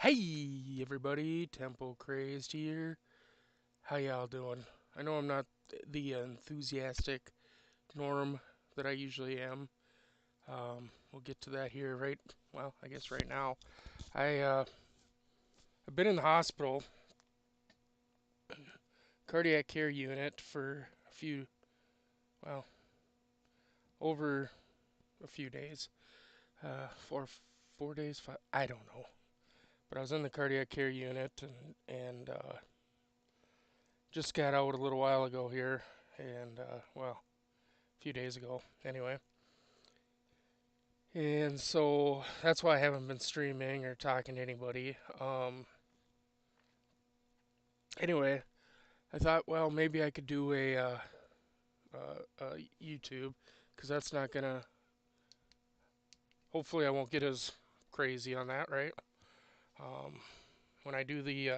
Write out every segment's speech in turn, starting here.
Hey everybody, Tempo Crazed here. How y'all doing? I know I'm not the enthusiastic norm that I usually am. We'll get to that here I guess right now. I've been in the hospital, cardiac care unit for well, over a few days. For 4 days, five, I don't know. But I was in the cardiac care unit and just got out a little while ago here, and a few days ago anyway. And so that's why I haven't been streaming or talking to anybody. Anyway, I thought, well, maybe I could do a YouTube because that's not gonna. Hopefully, I won't get as crazy on that, right? Um, when I do the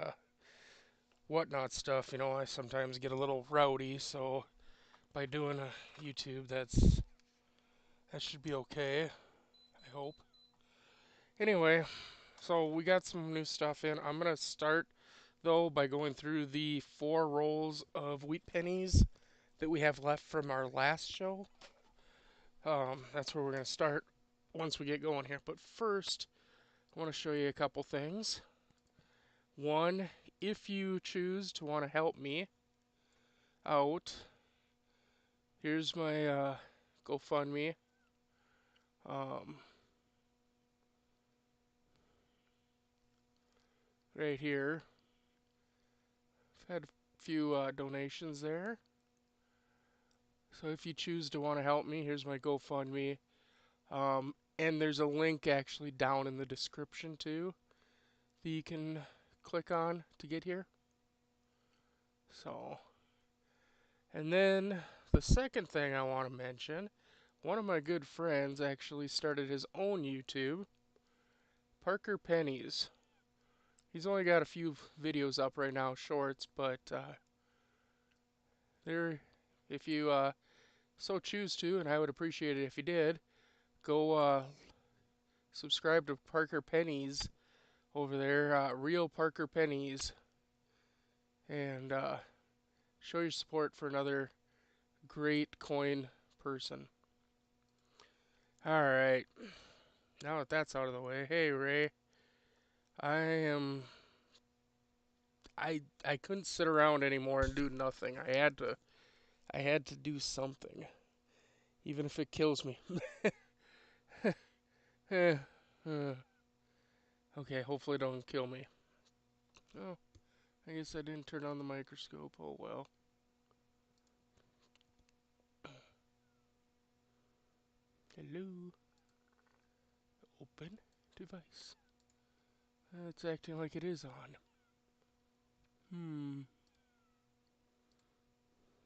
whatnot stuff, I sometimes get a little rowdy. So by doing a YouTube, that should be okay. I hope. Anyway, so we got some new stuff in. I'm gonna start though by going through the 4 rolls of wheat pennies that we have left from our last show. That's where we're gonna start once we get going here. But first, I want to show you a couple things. One, if you choose to want to help me out, here's my GoFundMe. Um, right here. I've had a few donations there. So if you choose to want to help me, here's my GoFundMe. And there's a link actually down in the description too that you can click on to get here. So, and then the second thing I want to mention, one of my good friends actually started his own YouTube, Parker Pennies. He's only got a few videos up right now, shorts, but there, if you so choose to, and I would appreciate it if you did, go subscribe to Parker Pennies over there, Real Parker Pennies, and show your support for another great coin person. All right, now that that's out of the way, hey Ray, I am I couldn't sit around anymore and do nothing. I had to do something, even if it kills me. Eh, uh, okay, hopefully it don't kill me. Oh, I guess I didn't turn on the microscope. Oh well. Hello. Open device. It's acting like it is on. Hmm.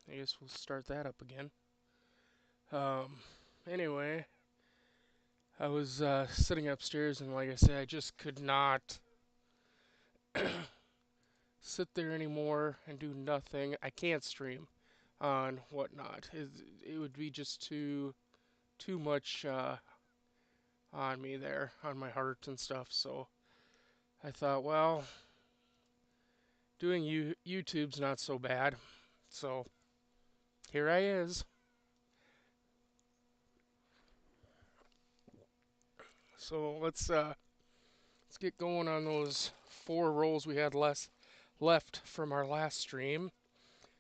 I guess we'll start that up again. Um. Anyway, I was sitting upstairs, and like I said, I just could not sit there anymore and do nothing. I can't stream on whatnot. It would be just too much on me there, on my heart and stuff. So I thought, well, doing YouTube's not so bad. So here I is. So let's get going on those 4 rolls we had left from our last stream,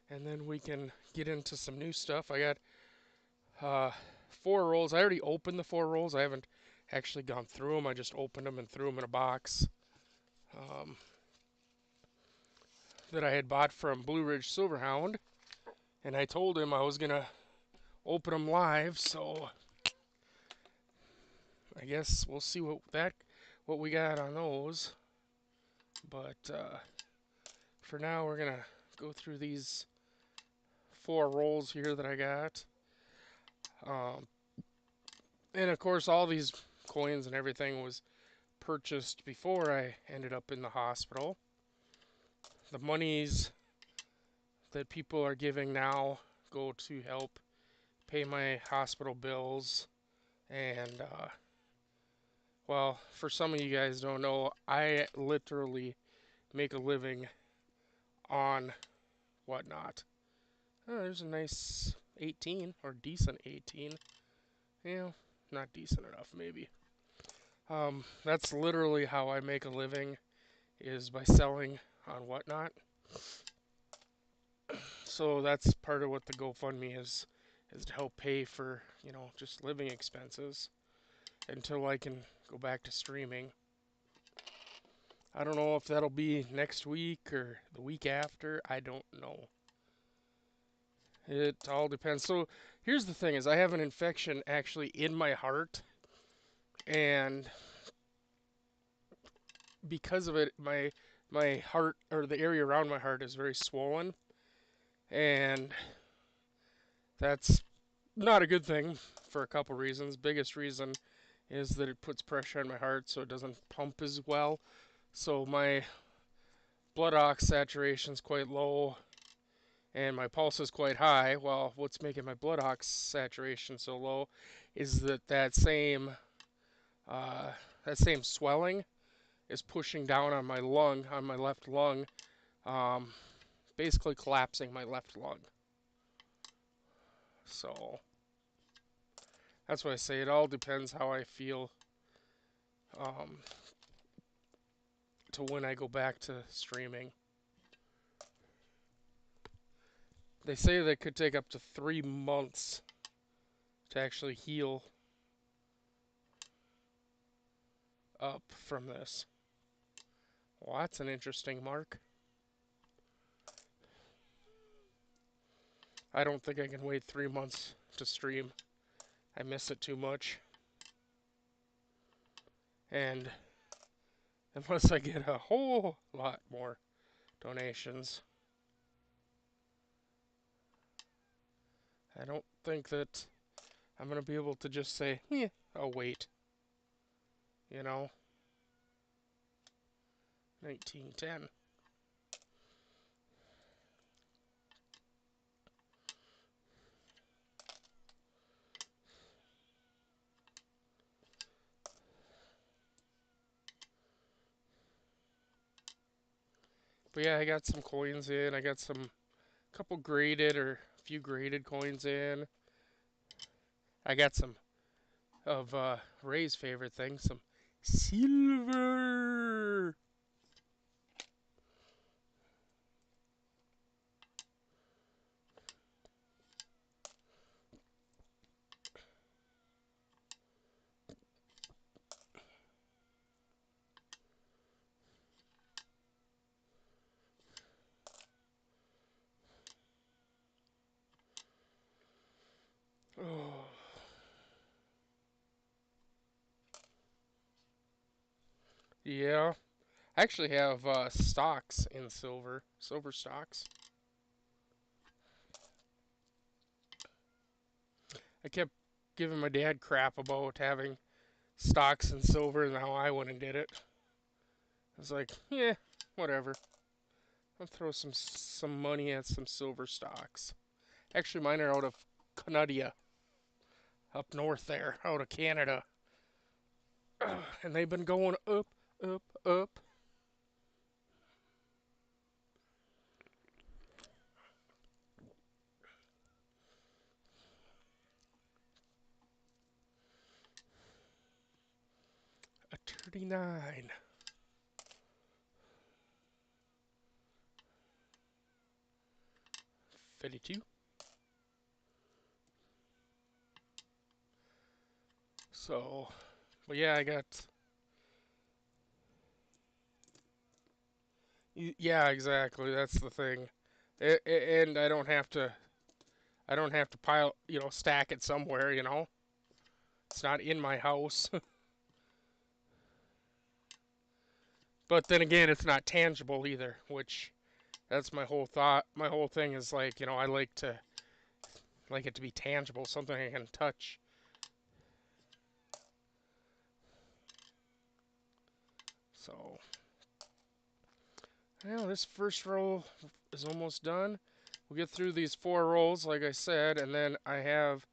and then we can get into some new stuff. I got 4 rolls. I already opened the 4 rolls. I haven't actually gone through them. I just opened them and threw them in a box um, that I had bought from Blue Ridge Silverhound, and I told him I was gonna open them live. So I guess we'll see what we got on those. But for now, we're gonna go through these 4 rolls here that I got. Um, and of course, all these coins and everything was purchased before I ended up in the hospital. The monies that people are giving now go to help pay my hospital bills and Well, for some of you guys don't know, I literally make a living on Whatnot. Oh, there's a nice 18 or decent 18. Yeah, not decent enough maybe. That's literally how I make a living is by selling on Whatnot. So that's part of what the GoFundMe is to help pay for, just living expenses until I can go back to streaming. I don't know if that'll be next week or the week after. I don't know. It all depends. So here's the thing is I have an infection actually in my heart, and because of it my heart, or the area around my heart, is very swollen, and that's not a good thing for a couple reasons. Biggest reason is that it puts pressure on my heart so it doesn't pump as well. So my blood ox saturation is quite low and my pulse is quite high. Well, what's making my blood ox saturation so low is uh, that same swelling is pushing down on my lung, on my left lung, um, basically collapsing my left lung. So that's why I say it all depends how I feel um, to when I go back to streaming. They say that could take up to 3 months to actually heal up from this. Well, that's an interesting mark. I don't think I can wait 3 months to stream. I miss it too much. And unless I get a whole lot more donations, I don't think that I'm going to be able to just say, yeah, I'll wait. You know? 1910. But yeah, I got some coins in. I got some couple graded or a few graded coins in. I got some of Ray's favorite thing, some silver. Oh, yeah. I actually have stocks in silver stocks. I kept giving my dad crap about having stocks in silver, and how I went and did it. I was like, yeah, whatever. I'll throw some money at some silver stocks. Actually, mine are out of Canada, up north there, out of Canada, and they've been going up, up, up. A 39. 52. So, but yeah, I got. Yeah, exactly. That's the thing, and I don't have to. I don't have to pile, stack it somewhere. It's not in my house. But then again, it's not tangible either, which that's my whole thought. My whole thing is like, I like it to be tangible, something I can touch. So, well, this first roll is almost done. We'll get through these 4 rolls, like I said, and then I have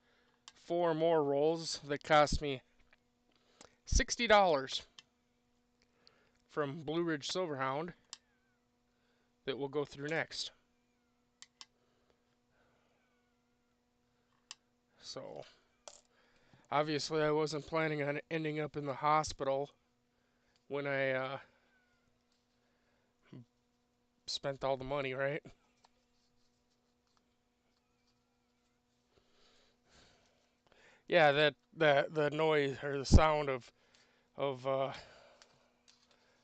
4 more rolls that cost me $60 from Blue Ridge Silverhound that we'll go through next. So, obviously I wasn't planning on ending up in the hospital when I spent all the money, right? Yeah, that the noise or of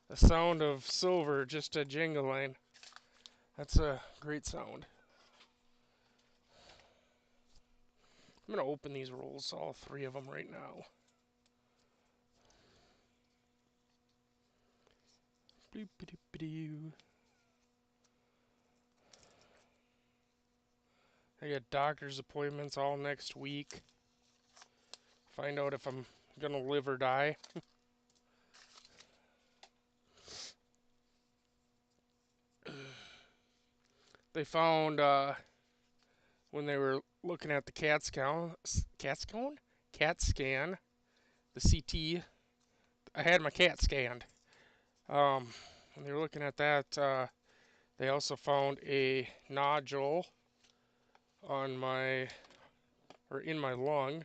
the sound of silver just a jingling. That's a great sound. I'm gonna open these rolls, all three of them right now. I got doctor's appointments all next week. Find out if I'm gonna live or die. They found when they were looking at the CAT scan, the CT. I had my CAT scanned. When they were looking at that, they also found a nodule on my or in my lung,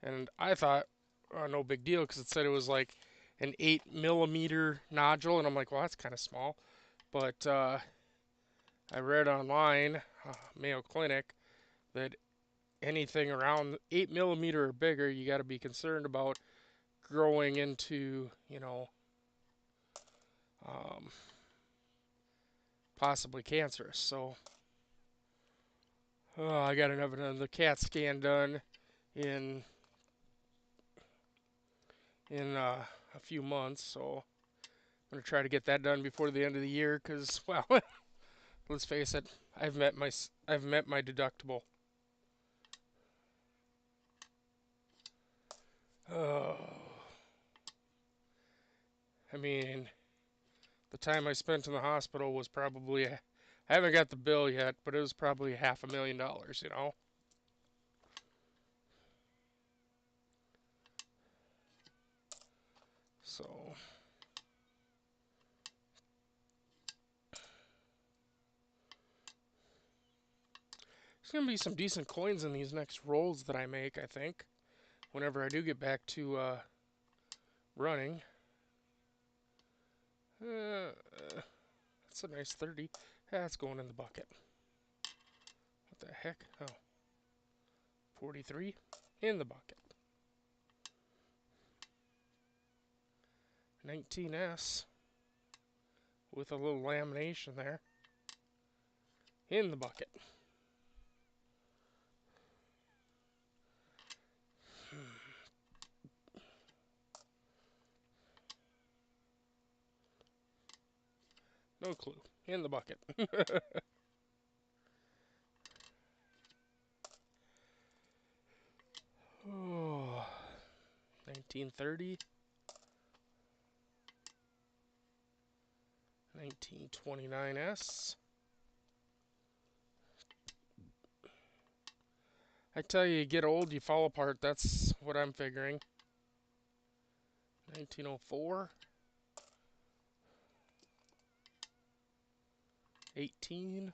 and I thought no big deal because it said it was like an 8 millimeter nodule, and I'm like, well, that's kind of small. But I read online, Mayo Clinic, that anything around 8 millimeter or bigger, you got to be concerned about growing into, um, possibly cancerous. So I got another CAT scan done in a few months. So I'm gonna try to get that done before the end of the year, because well, let's face it, I've met my deductible. Oh, I mean, the time I spent in the hospital was probably, I haven't got the bill yet, but it was probably $500,000, So, there's going to be some decent coins in these next rolls that I make, I think, whenever I do get back to running. That's a nice 30. That's going in the bucket. What the heck? Oh, 43 in the bucket. 19S with a little lamination there in the bucket. No clue. In the bucket. Oh, 1930. 1929S. I tell you, you get old, you fall apart. That's what I'm figuring. 1904. 18.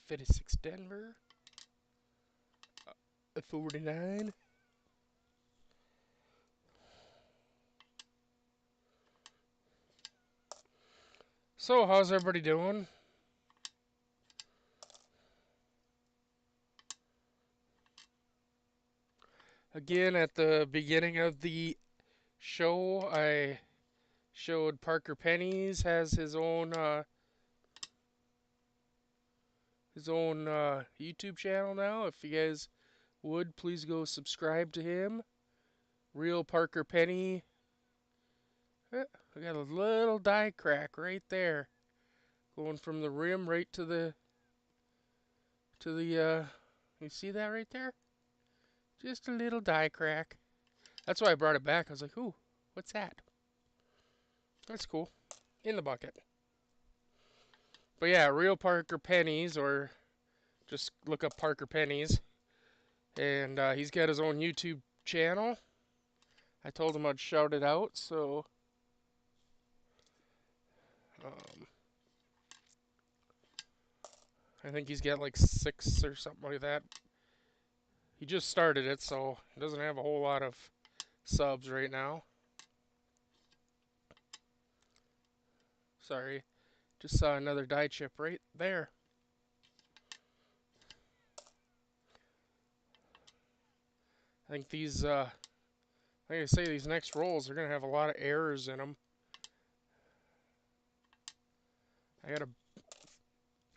56 Denver. 49. So, how's everybody doing? Again, at the beginning of the show, I showed Parker Pennies has his own YouTube channel now. If you guys would, please go subscribe to him. Real Parker Penny. I got a little die crack right there, going from the rim right to the you see that right there? Just a little die crack. That's why I brought it back. I was like, ooh, what's that? That's cool. In the bucket. But yeah, Real Parker Pennies, or just look up Parker Pennies. and he's got his own YouTube channel. I told him I'd shout it out, so um, I think he's got like 6 or something like that. He just started it, so he doesn't have a whole lot of subs right now. Sorry, just saw another die chip right there. I think these, like I say, these next rolls are gonna have a lot of errors in them. I gotta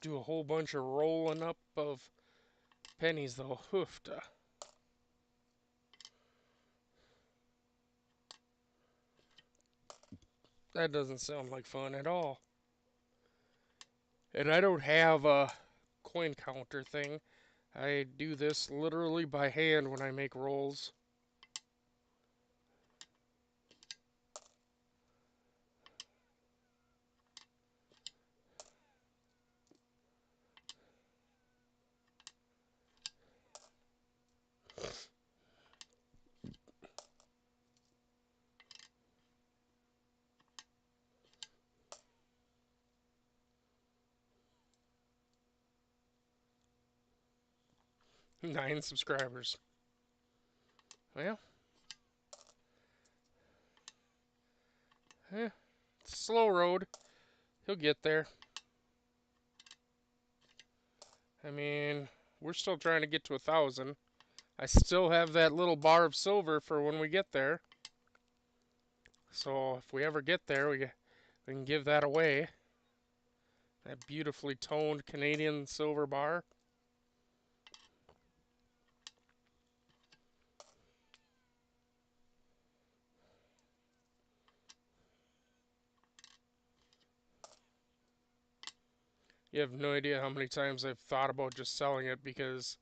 do a whole bunch of rolling up of pennies though. Hoofda. That doesn't sound like fun at all. And I don't have a coin counter thing. I do this literally by hand when I make rolls. Nine subscribers. Well, it's a slow road. He'll get there. I mean, we're still trying to get to 1,000. I still have that little bar of silver for when we get there. So if we ever get there, we can give that away. That beautifully toned Canadian silver bar. You have no idea how many times I've thought about just selling it because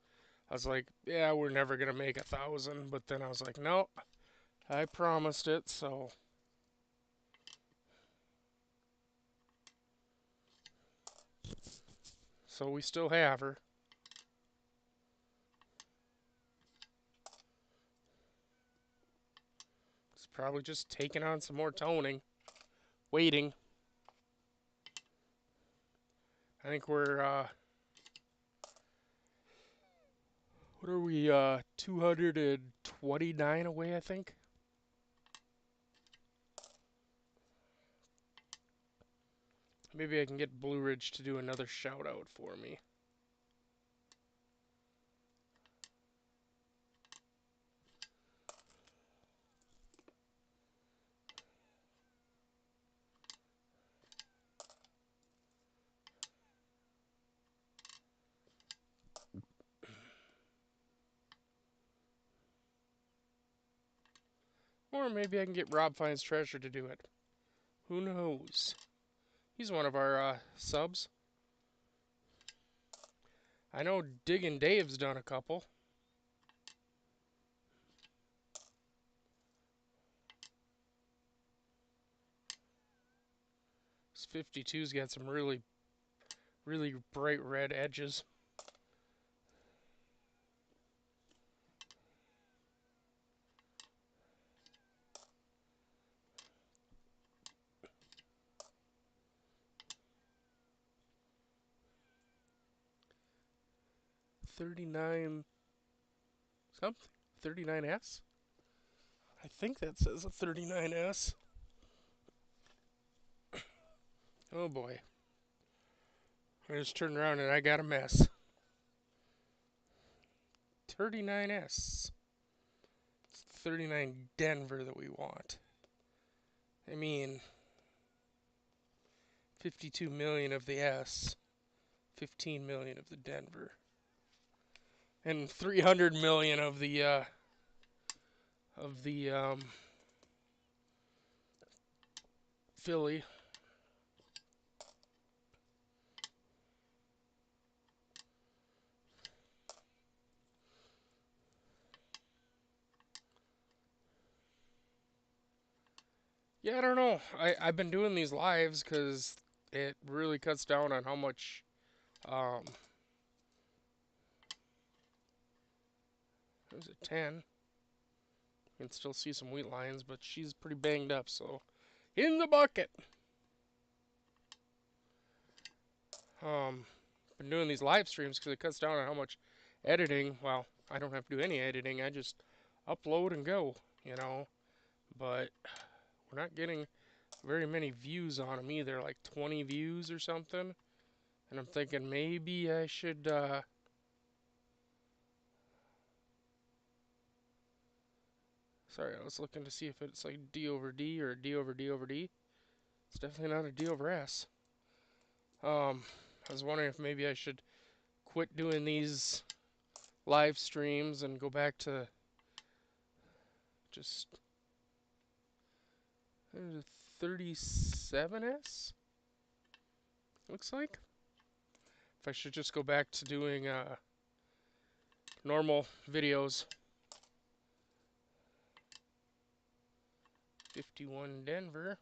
I was like, yeah, we're never going to make 1,000. But then I was like, no, I promised it, so. So we still have her. It's probably just taking on some more toning. Waiting. I think we're, what are we, 229 away, I think? Maybe I can get Blue Ridge to do another shout out for me. Or maybe I can get Rob Finds Treasure to do it. Who knows? He's one of our subs. I know Diggin' Dave's done a couple. This 52's got some really, really bright red edges. $39 something? $39S? I think that says a $39S. Oh boy. I just turned around and I got a mess. $39S. It's 39 Denver that we want. I mean, 52 million of the S, 15 million of the Denver, and 300 million of the Philly. Yeah, I don't know. I've been doing these lives because it really cuts down on how much um, There's a 10. You can still see some wheat lines, but she's pretty banged up, so in the bucket. Been doing these live streams because it cuts down on how much editing. Well, I don't have to do any editing. I just upload and go, you know. But we're not getting very many views on them either, like 20 views or something. And I'm thinking maybe I should, sorry, I was looking to see if it's like D over D or D over D over D. It's definitely not a D over S. I was wondering if maybe I should quit doing these live streams and go back to just, there's a 37S, looks like. If I should just go back to doing normal videos. 51 Denver.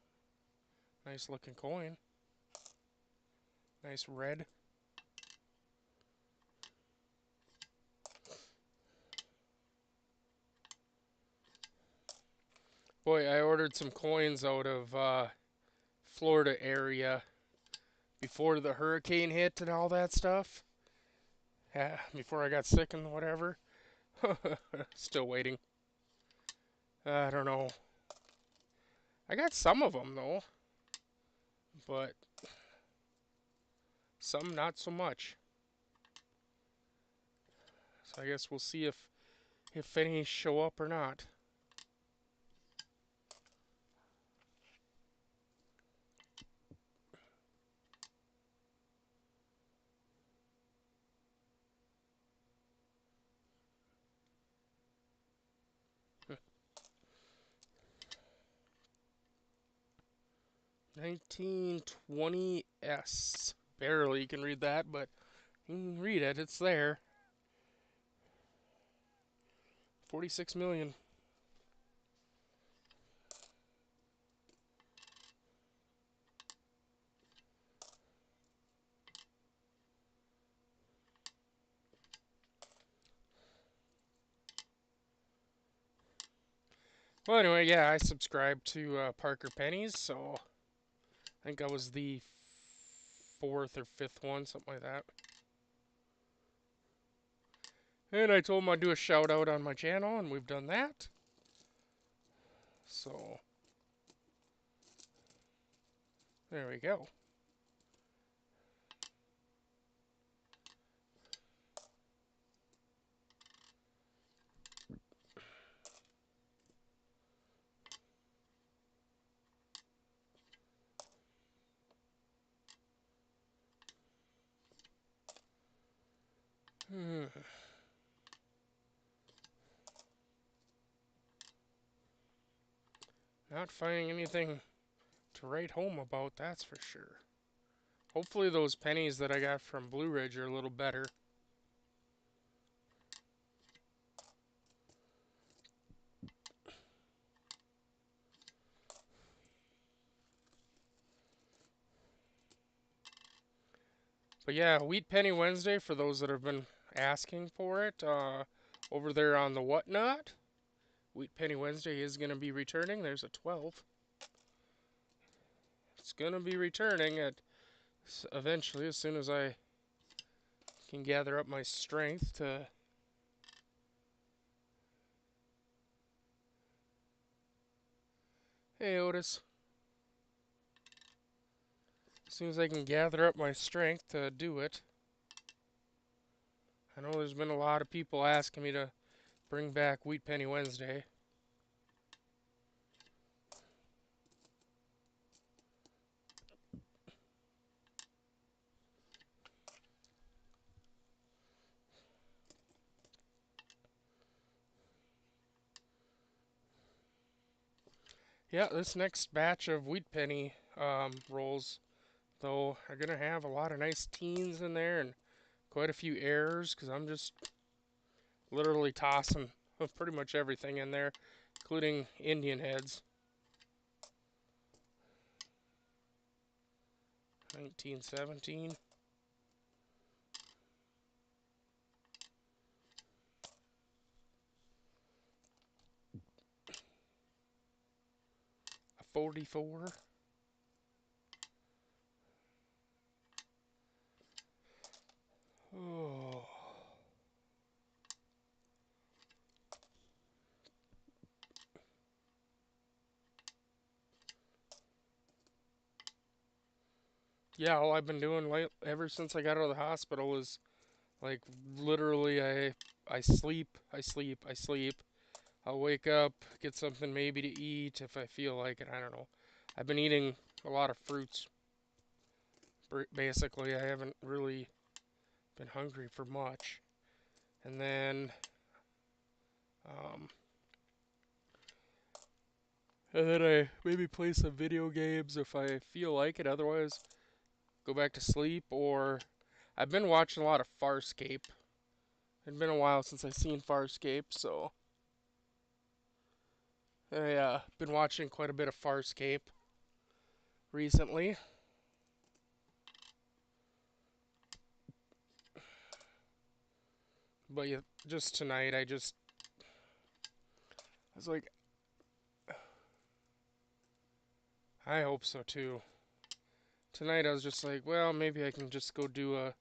Nice looking coin. Nice red. Boy, I ordered some coins out of Florida area before the hurricane hit and all that stuff. Yeah, before I got sick and whatever. Still waiting. I don't know. I got some of them though, but some not so much. So I guess we'll see if any show up or not. $1920S. Barely you can read that, but you can read it. It's there. 46 million. Well, anyway, yeah, I subscribed to Parker Pennies, so I think I was the fourth or fifth one, something like that. And I told him I'd do a shout out on my channel, and we've done that. So, there we go. Not finding anything to write home about, that's for sure. Hopefully those pennies that I got from Blue Ridge are a little better. But yeah, Wheat Penny Wednesday, for those that have been asking for it, over there on the Whatnot, Wheat Penny Wednesday is going to be returning. There's a 12. It's going to be returning at eventually, as soon as I can gather up my strength to... Hey, Otis. As soon as I can gather up my strength to do it. I know there's been a lot of people asking me to bring back Wheat Penny Wednesday. Yeah, this next batch of Wheat Penny rolls, though, are going to have a lot of nice teens in there and quite a few errors, because I'm just literally tossing pretty much everything in there, including Indian heads. 1917. 44. Oh. Yeah, all I've been doing ever since I got out of the hospital is like literally I sleep, I sleep, I sleep. I'll wake up, get something maybe to eat if I feel like it. I don't know. I've been eating a lot of fruits. Basically, I haven't really been hungry for much. And then, um, I maybe play some video games if I feel like it. Otherwise, go back to sleep. Or I've been watching a lot of Farscape. It's been a while since I've seen Farscape, so I been watching quite a bit of Farscape recently. But yeah, just tonight, I was like, I hope so too. Tonight, I was just like, well, maybe I can just go do a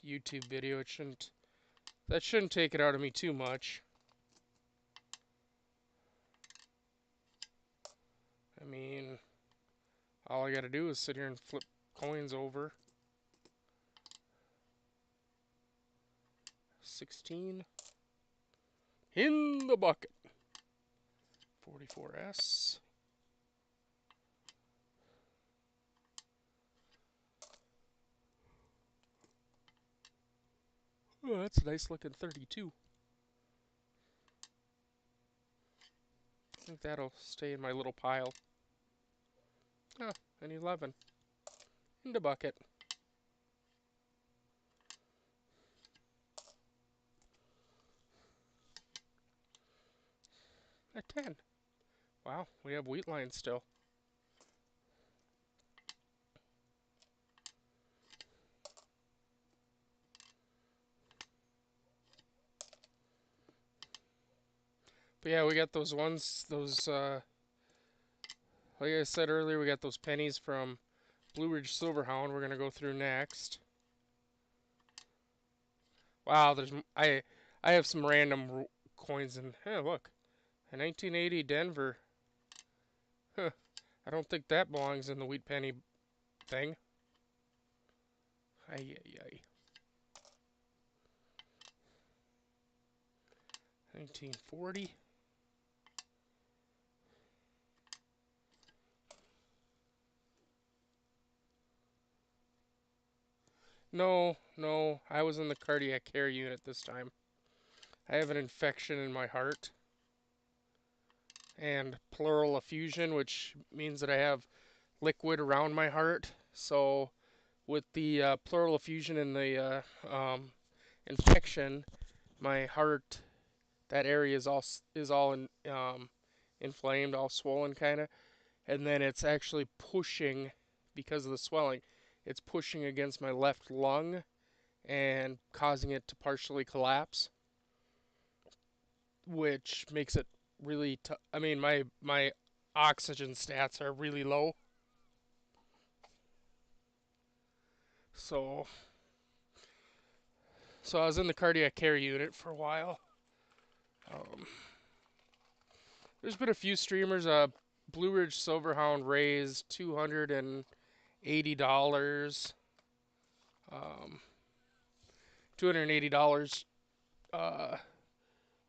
YouTube video. That shouldn't take it out of me too much. I mean, all I gotta do is sit here and flip coins over. 16 in the bucket. 44S. Oh, that's a nice looking 32. I think that'll stay in my little pile. Ah, an 11 in the bucket. A 10. Wow, we have wheat lines still. But yeah, we got those ones, like I said earlier, we got those pennies from Blue Ridge Silverhound we're going to go through next. Wow, I have some random coins in, hey, look, a 1980 Denver. Huh, I don't think that belongs in the wheat penny thing. Ay, ay, ay. 1940. No, no, I was in the cardiac care unit this time. I have an infection in my heart and pleural effusion, which means that I have liquid around my heart. So, with the pleural effusion and the infection, my heart, that area is all inflamed, all swollen, kind of, and then it's actually pushing because of the swelling. It's pushing against my left lung and causing it to partially collapse, which makes it really tough. I mean, my oxygen stats are really low, so I was in the cardiac care unit for a while. Um, there's been a few streamers. Blue Ridge Silverhound raised $280. Um, $280 uh,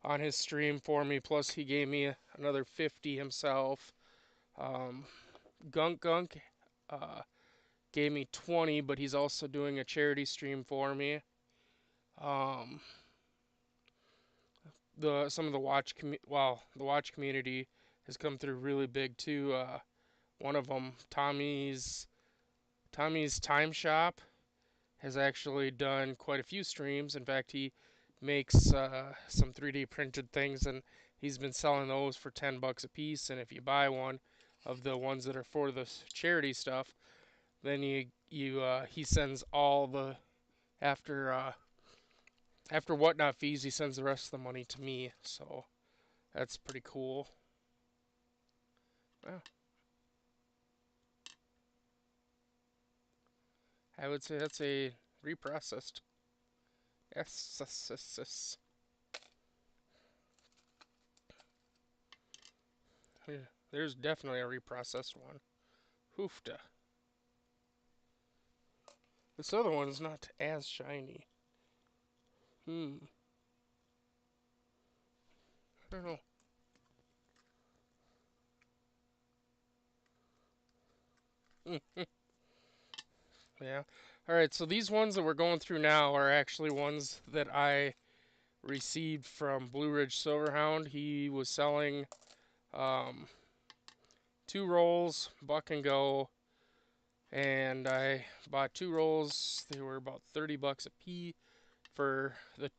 on his stream for me. Plus, he gave me another 50 himself. Um, Gunk uh, gave me 20, but he's also doing a charity stream for me. Um, the some of the the watch community has come through really big too. One of them, Tommy's Time Shop, has actually done quite a few streams. In fact, he makes some 3D printed things, and he's been selling those for $10 a piece. And if you buy one of the ones that are for the charity stuff, then he sends all the after after whatnot fees, he sends the rest of the money to me. So that's pretty cool. Well, I would say that's a reprocessed. S. Yeah, there's definitely a reprocessed one. Hoofda. This other one's not as shiny. I don't know. Yeah. Alright, so these ones that we're going through now are actually ones that I received from Blue Ridge Silverhound. He was selling um, 2 rolls, buck and go, and I bought 2 rolls. They were about $30 a piece for the.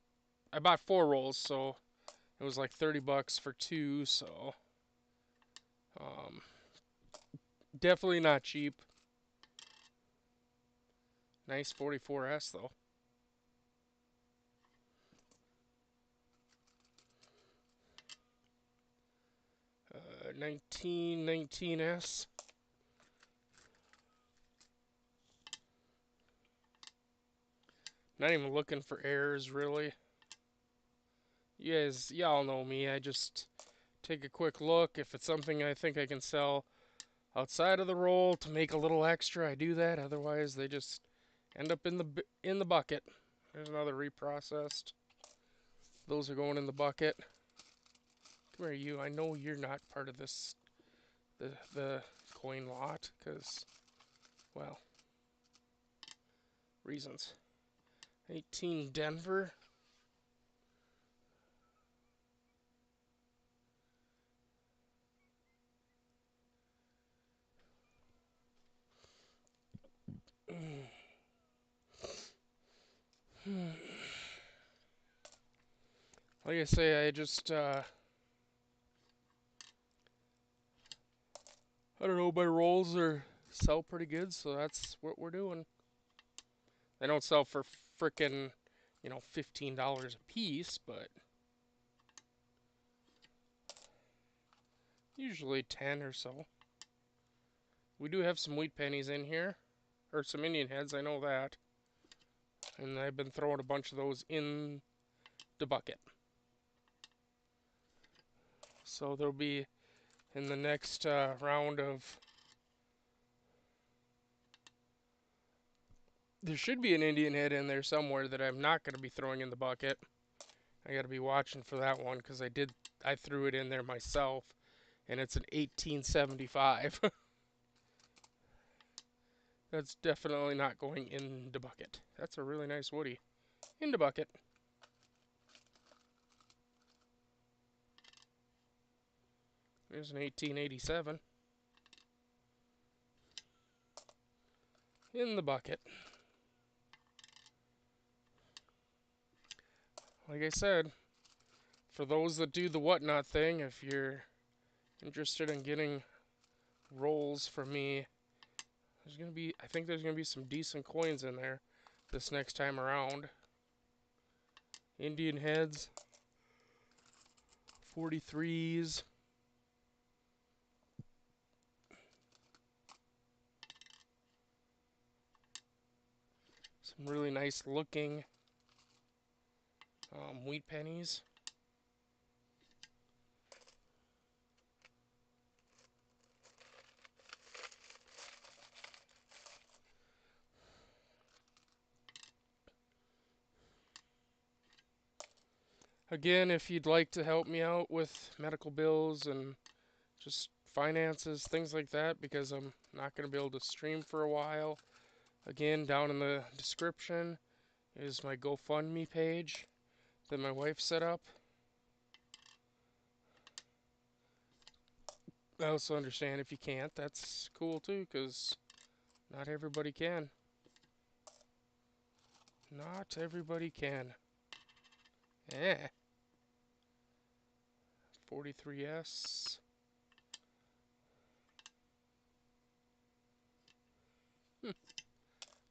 I bought 4 rolls, so it was like $30 for 2. So um, definitely not cheap. Nice 44S though. 1919S. Not even looking for errors really. Y'all know me. I just take a quick look. If it's something I think I can sell outside of the roll to make a little extra, I do that. Otherwise, they just end up in the bucket. There's another reprocessed. Those are going in the bucket. Come here, you. I know you're not part of this the coin lot because, well, reasons. 18 Denver. Like I say, I just I don't know, my rolls are sell pretty good, so that's what we're doing. They don't sell for frickin', $15 a piece, but usually 10 or so. We do have some wheat pennies in here, or some Indian heads, I know that. And I've been throwing a bunch of those in the bucket. So there'll be in the next round of. There should be an Indian head in there somewhere that I'm not going to be throwing in the bucket. I got to be watching for that one because I threw it in there myself, and it's an 1875. That's definitely not going in the bucket. That's a really nice woody. In the bucket. There's an 1887. In the bucket. Like I said, for those that do the whatnot thing, if you're interested in getting rolls from me, I think there's gonna be some decent coins in there this next time around. Indian heads, 43s. Some really nice looking wheat pennies. Again, if you'd like to help me out with medical bills and just finances, things like that, because I'm not going to be able to stream for a while, again, down in the description is my GoFundMe page that my wife set up. I also understand if you can't, that's cool too, because not everybody can. Not everybody can. Eh. 43S.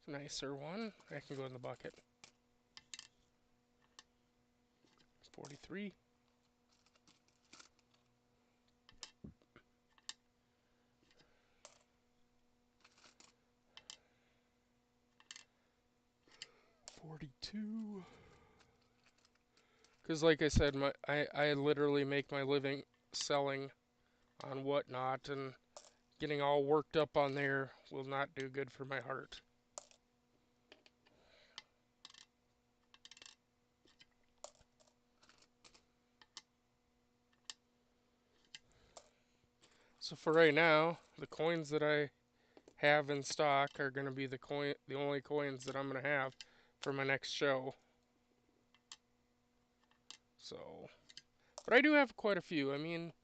Nicer one. I can go in the bucket. 43. 42. Because like I said, I literally make my living selling on Whatnot, and getting all worked up on there will not do good for my heart. So for right now, the coins that I have in stock are going to be the only coins that I'm going to have for my next show. So, but I do have quite a few. I mean,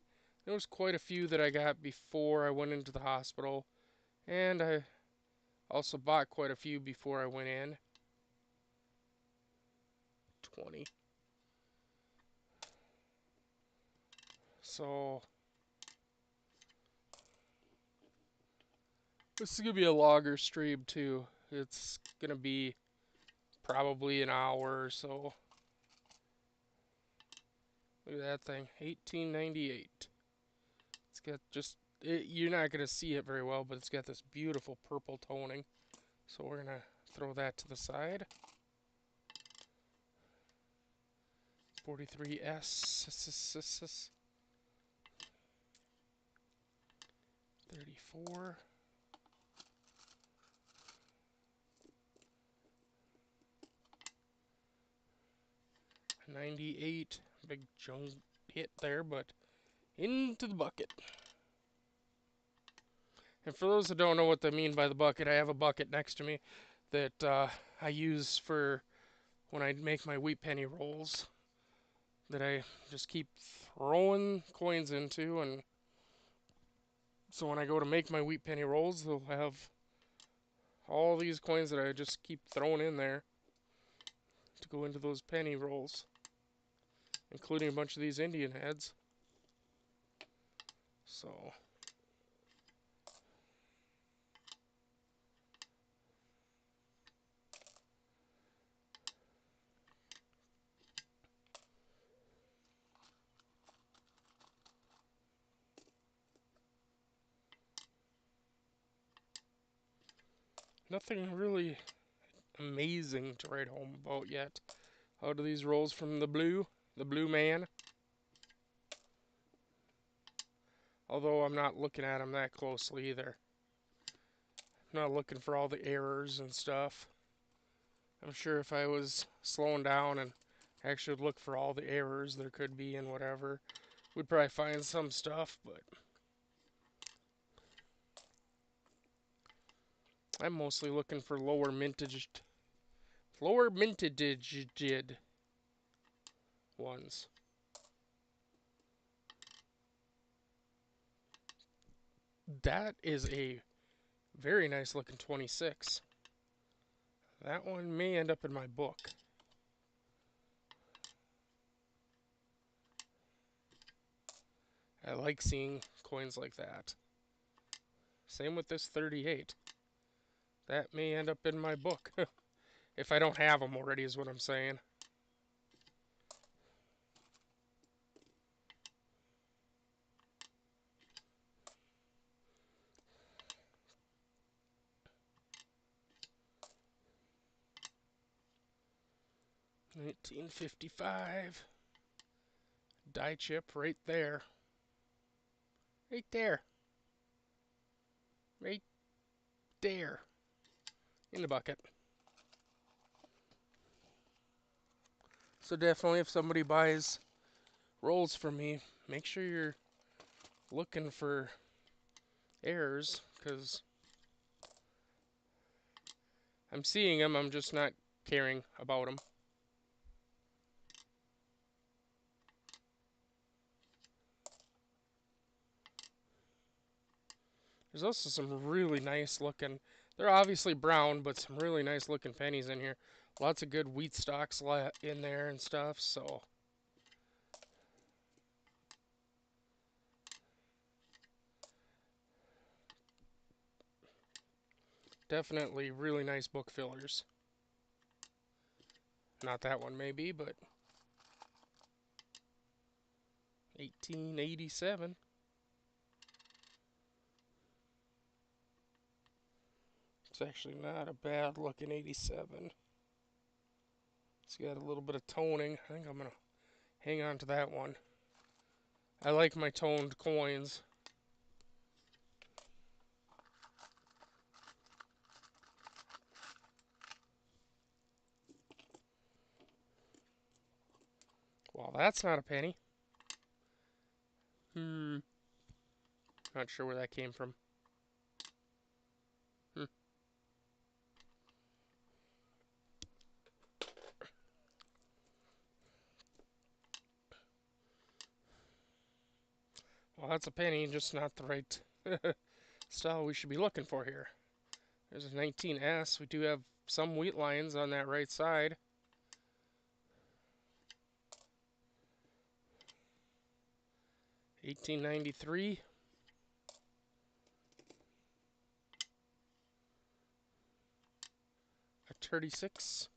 there was quite a few that I got before I went into the hospital, and I also bought quite a few before I went in. 20. So, this is going to be a longer stream too. It's going to be probably an hour or so. Look at that thing, 1898. It's got you're not going to see it very well, but it's got this beautiful purple toning. So we're going to throw that to the side. 43S. 34. 98. Big junk hit there, but into the bucket. And for those that don't know what I mean by the bucket, I have a bucket next to me that I use for when I make my wheat penny rolls, that I just keep throwing coins into, and so when I go to make my wheat penny rolls, they'll have all these coins that I just keep throwing in there to go into those penny rolls, including a bunch of these Indian heads. So nothing really amazing to write home about yet out of these rolls from the blue man. Although I'm not looking at them that closely either. I'm not looking for all the errors and stuff. I'm sure if I was slowing down and actually look for all the errors there could be and whatever, we'd probably find some stuff, but I'm mostly looking for lower mintaged ones. That is a very nice looking 26. That one may end up in my book. I like seeing coins like that. Same with this 38. That may end up in my book. If I don't have them already is what I'm saying. $19.55. Die chip right there. Right there. Right there. In the bucket. So definitely if somebody buys rolls from me, make sure you're looking for errors, because I'm seeing them, I'm just not caring about them. There's also some really nice looking, they're obviously brown, but some really nice looking pennies in here. Lots of good wheat stalks in there and stuff, so definitely really nice book fillers. Not that one maybe, but 1887. It's actually not a bad looking 87. It's got a little bit of toning. I think I'm going to hang on to that one. I like my toned coins. Well, that's not a penny. Not sure where that came from. Well, that's a penny, just not the right style we should be looking for here. There's a 19S. We do have some wheat lines on that right side. $18.93. A 36.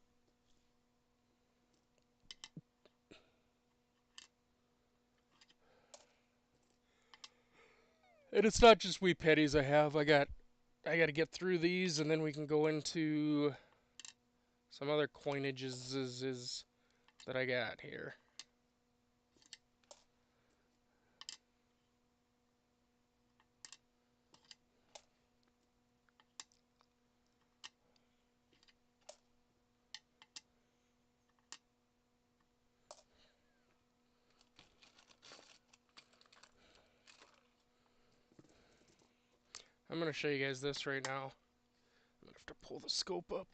And it's not just wheat pennies I have. I got to get through these, and then we can go into some other coinages that I got here. I'm going to show you guys this right now. I'm going to have to pull the scope up.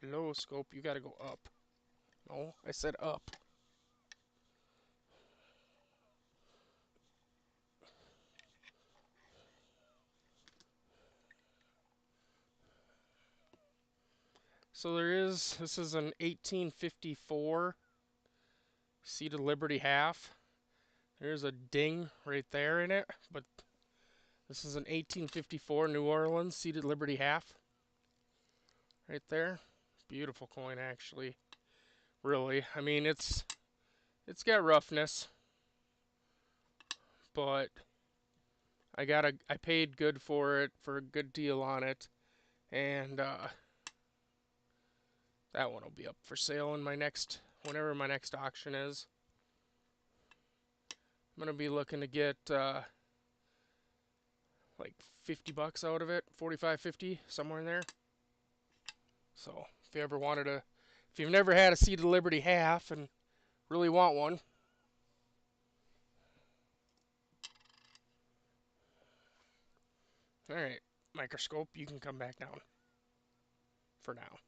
Low scope, you got to go up. No, I said up. So this is an 1854 Seed of Liberty half. There's a ding right there in it, but this is an 1854 New Orleans Seeded Liberty half. Right there. Beautiful coin, actually. Really. I mean, it's got roughness, but I paid good for it, for a good deal on it, and that one will be up for sale in whenever my next auction is. I'm gonna be looking to get like $50 out of it, 45, 50, somewhere in there. So if you ever if you've never had a Seed of Liberty half and really want one, all right, microscope, you can come back down for now.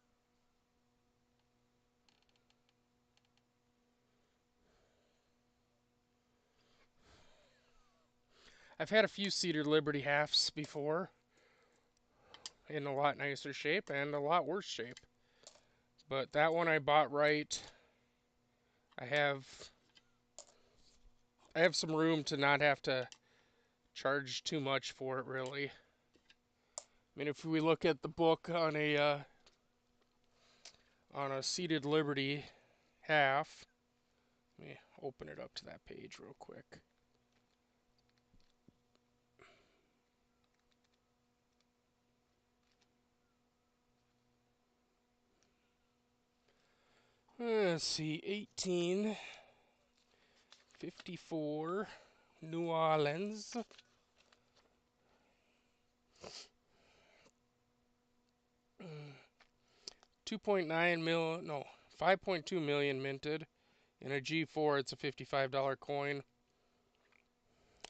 I've had a few Cedar Liberty halves before in a lot nicer shape and a lot worse shape. But that one I bought right. I have some room to not have to charge too much for it, really. I mean, if we look at the book on a Seeded Liberty half, let me open it up to that page real quick. Let's see, 1854 New Orleans. 2.9 mil, no, 5.2 million minted. In a G4, it's a $55 coin.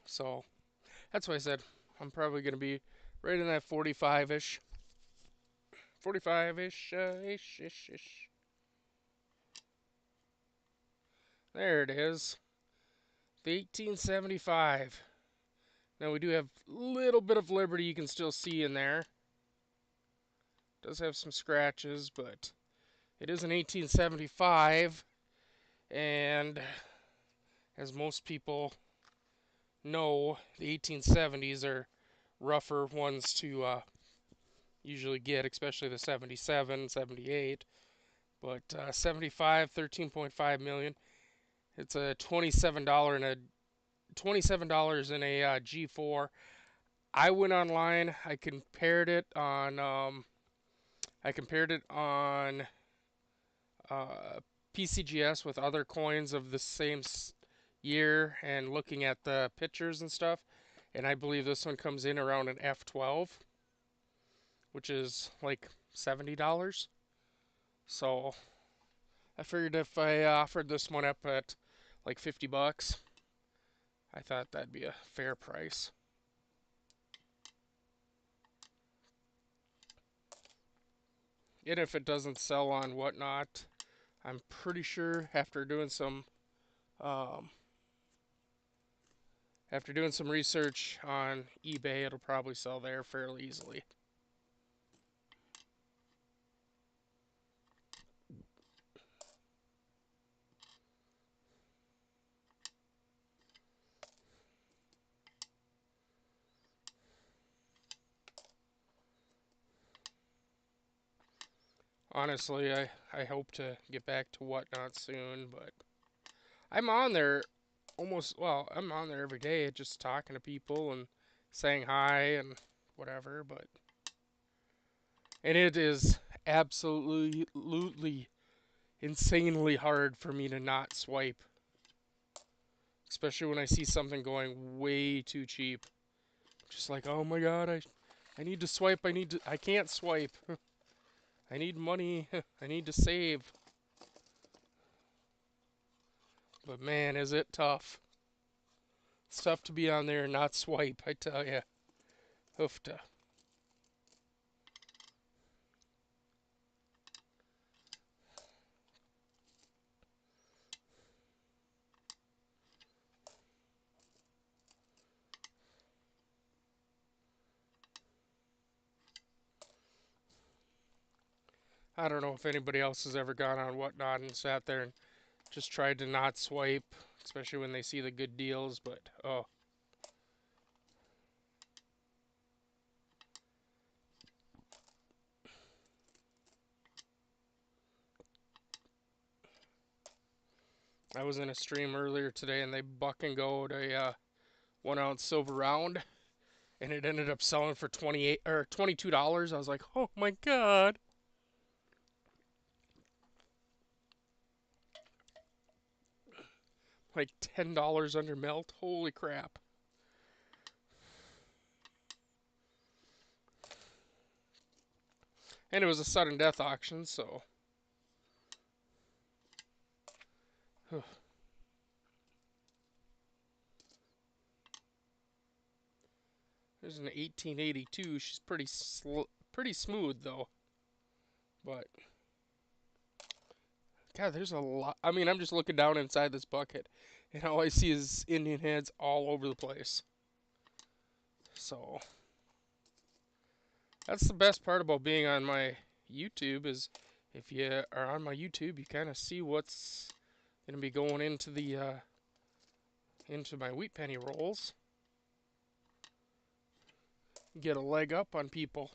So that's why I said I'm probably going to be right in that 45-ish. 45-ish, ish. There it is. The 1875. Now we do have a little bit of Liberty you can still see in there. Does have some scratches, but it is an 1875, and as most people know, the 1870s are rougher ones to usually get, especially the 77, 78. But 75, 13.5 million. It's a $27 and a $27 in a G4. I went online. I compared it on uh, PCGS with other coins of the same year and looking at the pictures and stuff. And I believe this one comes in around an F12, which is like $70. So I figured if I offered this one up at like 50 bucks, I thought that'd be a fair price. And if it doesn't sell on Whatnot, I'm pretty sure um, after doing some research on eBay, it'll probably sell there fairly easily. Honestly, I hope to get back to Whatnot soon, but I'm on there I'm on there every day just talking to people and saying hi and whatever, and it is absolutely insanely hard for me to not swipe, especially when I see something going way too cheap. Just like, oh my god, I need to swipe, I can't swipe. I need money, I need to save. But man, is it tough. It's tough to be on there and not swipe, I tell ya. Hoofta. I don't know if anybody else has ever gone on Whatnot and sat there and just tried to not swipe, especially when they see the good deals, but oh. I was in a stream earlier today and they buck and go a 1 ounce silver round and it ended up selling for 28 or $22. I was like, oh my god. Like $10 under melt. Holy crap. And it was a sudden death auction, so there's an 1882. She's pretty smooth though. But God, there's a lot. I mean, I'm just looking down inside this bucket, and all I see is Indian heads all over the place. So that's the best part about being on my YouTube is if you are on my YouTube, you kind of see what's gonna be going into my wheat penny rolls. Get a leg up on people,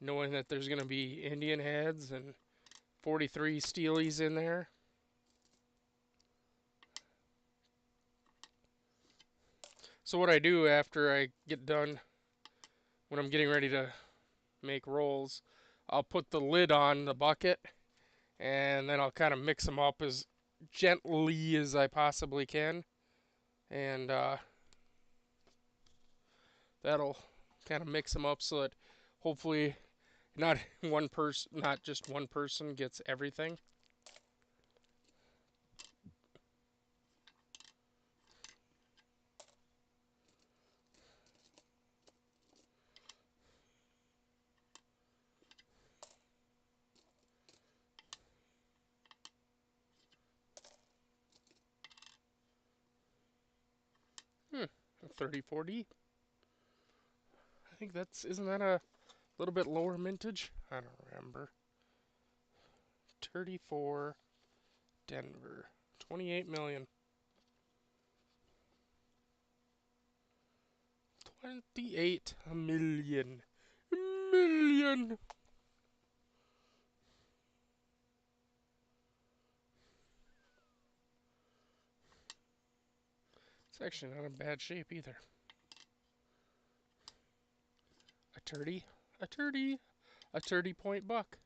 knowing that there's gonna be Indian heads and 43 steelies in there. So what I do after I get done, when I'm getting ready to make rolls, I'll put the lid on the bucket and then I'll kind of mix them up as gently as I possibly can, and that'll kind of mix them up so that hopefully not just one person gets everything. Hmm, 34D. I think isn't that a little bit lower mintage? I don't remember. 34 Denver. 28 million. 28 million. Million. It's actually not in bad shape either. A 30. A 30. A 30 point buck.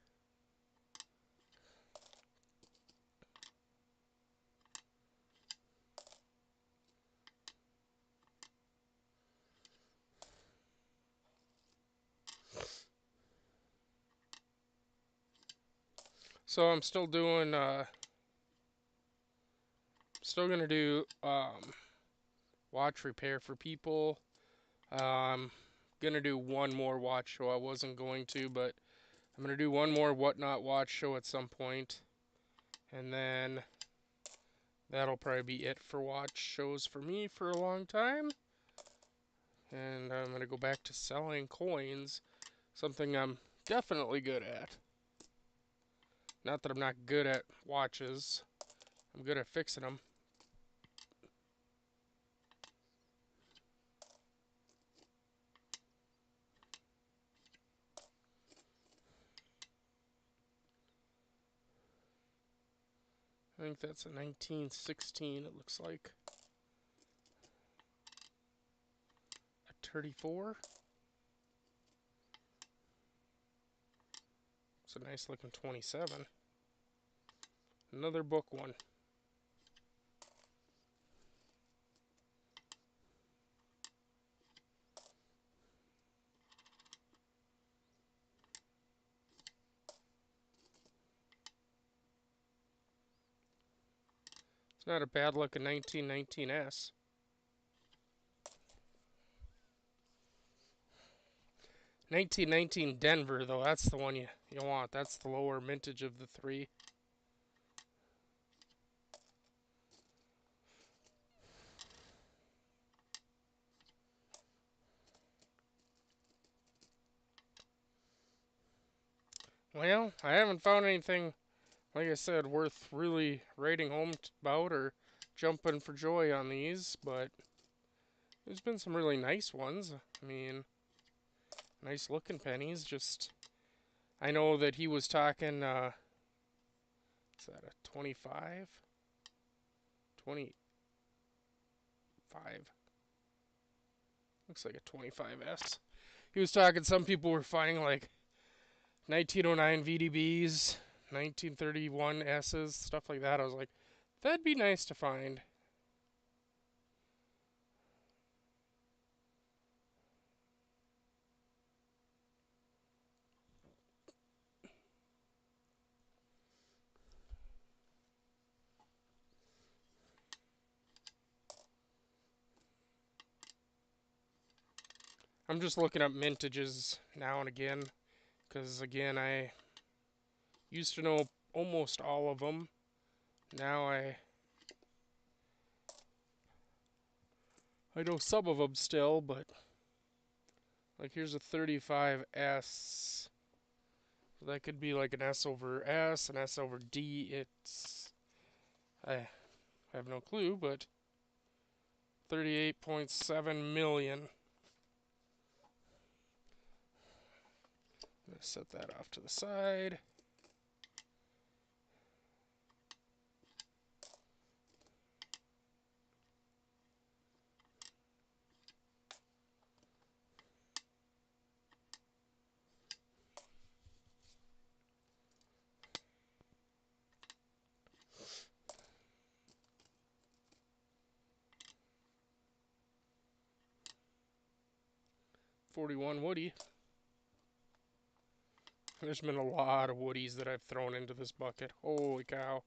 So I'm still doing, still gonna do watch repair for people. I'm gonna do one more watch show. I wasn't going to, but I'm gonna do one more Whatnot watch show at some point, and then that'll probably be it for watch shows for me for a long time. And I'm gonna go back to selling coins, something I'm definitely good at. Not that I'm not good at watches. I'm good at fixing them. I think that's a 1916, it looks like. A 34. It's a nice looking 27. Another book one. It's not a bad looking 1919S. 1919 Denver, though, that's the one you want. That's the lower mintage of the three. Well, I haven't found anything, like I said, worth really writing home about or jumping for joy on these, but there's been some really nice ones. I mean, nice looking pennies. Just, I know that he was talking, is that a 25? 25. Looks like a 25S. He was talking, some people were finding like 1909 VDBs, 1931 S's, stuff like that. I was like, that'd be nice to find. I'm just looking up mintages now and again, because again, I used to know almost all of them. Now I know some of them still, but like here's a 35S. That could be like an S over S, an S over D. I have no clue, but 38.7 million. I'm going to set that off to the side. $41 Woody. There's been a lot of Woodies that I've thrown into this bucket. Holy cow.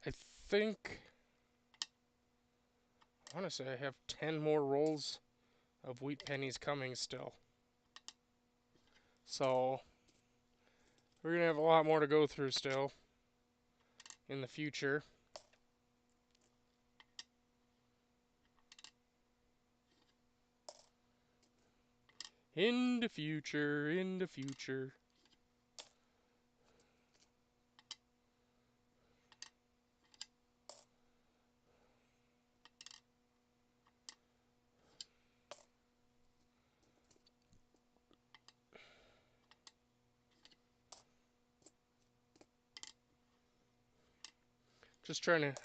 I think, honestly, I have 10 more rolls of wheat pennies coming still. So, we're going to have a lot more to go through still in the future. In the future, in the future.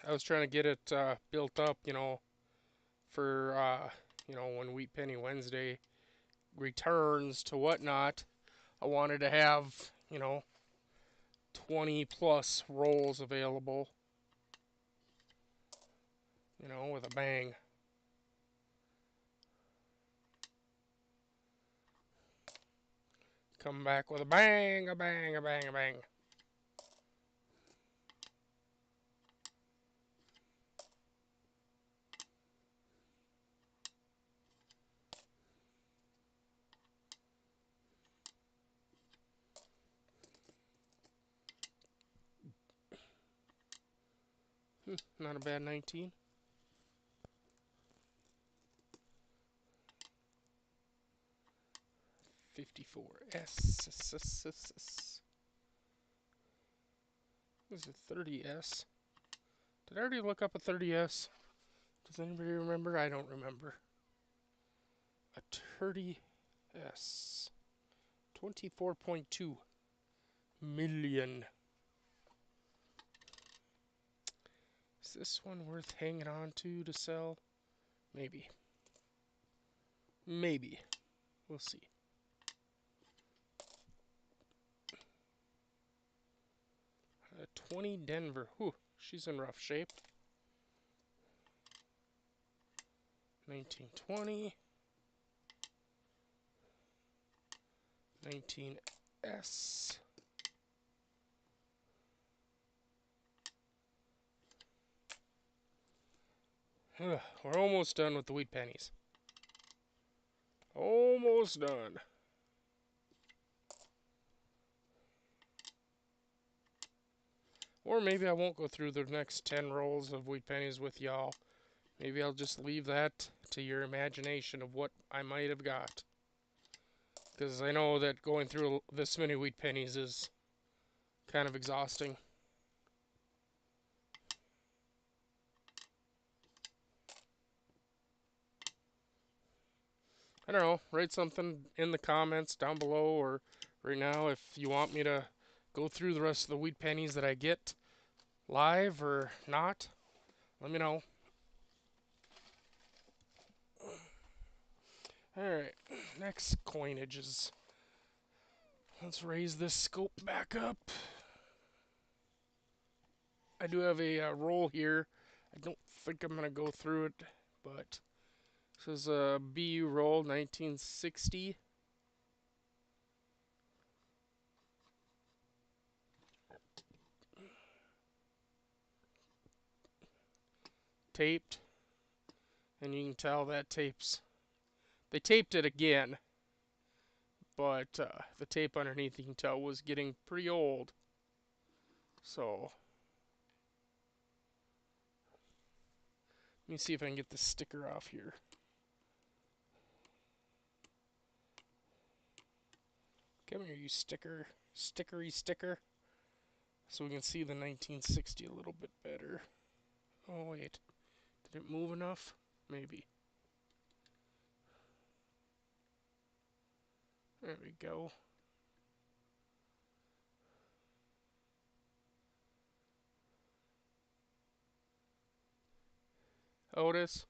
I was trying to get it built up, for when Wheat Penny Wednesday returns to Whatnot, I wanted to have, 20 plus rolls available, with a bang. Come back with a bang, a bang, a bang, a bang. Not a bad 19. 54. S. This is a 30S. Did I already look up a 30S? Does anybody remember? I don't remember. A 30S. 24.2 million. Is this one worth hanging on to sell? Maybe. Maybe. We'll see. 20 Denver. Whew, she's in rough shape. 1920. 19S. We're almost done with the wheat pennies. Almost done. Or maybe I won't go through the next 10 rolls of wheat pennies with y'all. Maybe I'll just leave that to your imagination of what I might have got. Because I know that going through this many wheat pennies is kind of exhausting. I don't know, write something in the comments down below or right now if you want me to go through the rest of the wheat pennies that I get live or not. Let me know. Alright, next coinages. Let's raise this scope back up. I do have a roll here. I don't think I'm going to go through it, but this is a BU roll 1960. Taped, and you can tell that they taped it again, but the tape underneath you can tell was getting pretty old. So let me see if I can get the sticker off here. Come here, you stickery sticker. So we can see the 1960 a little bit better. Oh wait, did it move enough? Maybe. There we go. Otis.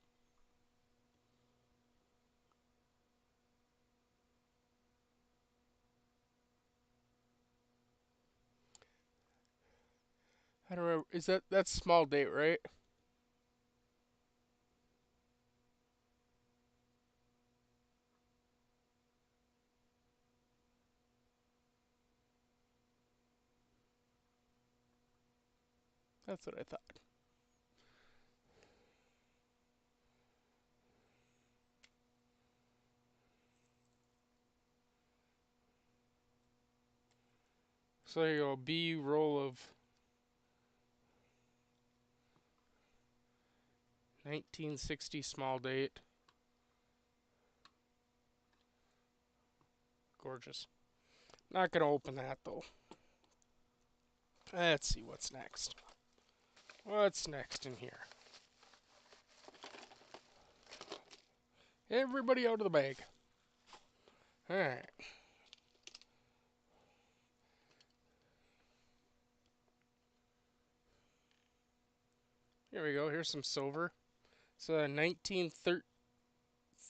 I don't remember. Is that's small date, right? That's what I thought. So there you go. B roll of 1960 small date. Gorgeous. Not gonna open that though. Let's see what's next. What's next in here? Everybody out of the bag. Alright. Here we go. Here's some silver. It's a 1930